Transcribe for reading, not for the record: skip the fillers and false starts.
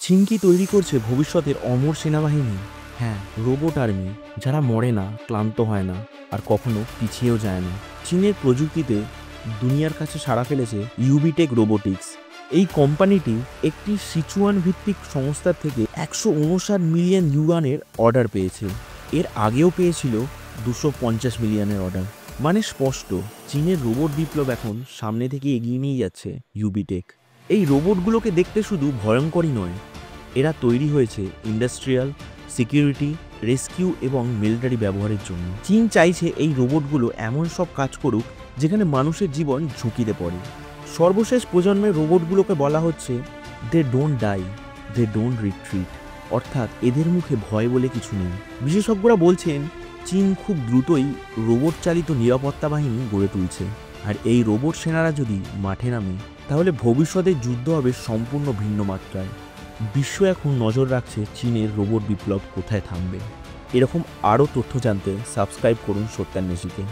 চীন কি তৈরি করছে ভবিষ্যতের অমর সেনাবাহিনী? হ্যাঁ, রোবট আর্মি, যারা মরে না, ক্লান্ত হয় না, আর কখনো পিছিয়েও যায় না। চীনের প্রযুক্তিতে দুনিয়ার কাছে সাড়া ফেলেছে ইউবিটেক রোবোটিক্স। এই কোম্পানিটি একটি সিচুয়ান ভিত্তিক সংস্থার থেকে 159 মিলিয়ন ইউয়ানের অর্ডার পেয়েছে। এর আগেও পেয়েছিল 250 মিলিয়নের অর্ডার। মানে স্পষ্ট, চীনের রোবট বিপ্লব এখন সামনে থেকে এগিয়ে নিয়ে যাচ্ছে ইউবিটেক। এই রোবটগুলোকে দেখতে শুধু ভয়ঙ্করই নয়, এরা তৈরি হয়েছে ইন্ডাস্ট্রিয়াল, সিকিউরিটি, রেস্কিউ এবং মিলিটারি ব্যবহারের জন্য। চীন চাইছে এই রোবটগুলো এমন সব কাজ করুক যেখানে মানুষের জীবন ঝুঁকিতে পড়ে। সর্বশেষ প্রজন্মের রোবটগুলোকে বলা হচ্ছে they don't die, they don't retreat, অর্থাৎ এদের মুখে ভয় বলে কিছু নেই। বিশেষজ্ঞরা বলছেন চীন খুব দ্রুতই রোবট চালিত নিরাপত্তা বাহিনী গড়ে তুলছে। আর এই রোবট সেনারা যদি মাঠে নামে, তাহলে ভবিষ্যতের যুদ্ধ হবে সম্পূর্ণ ভিন্ন মাত্রায়। বিশ্ব এখন নজর রাখছে চীনের রোবট বিপ্লব কোথায় থামবে। এরকম আরও তথ্য জানতে সাবস্ক্রাইব করুন সত্যান্বেষীকে।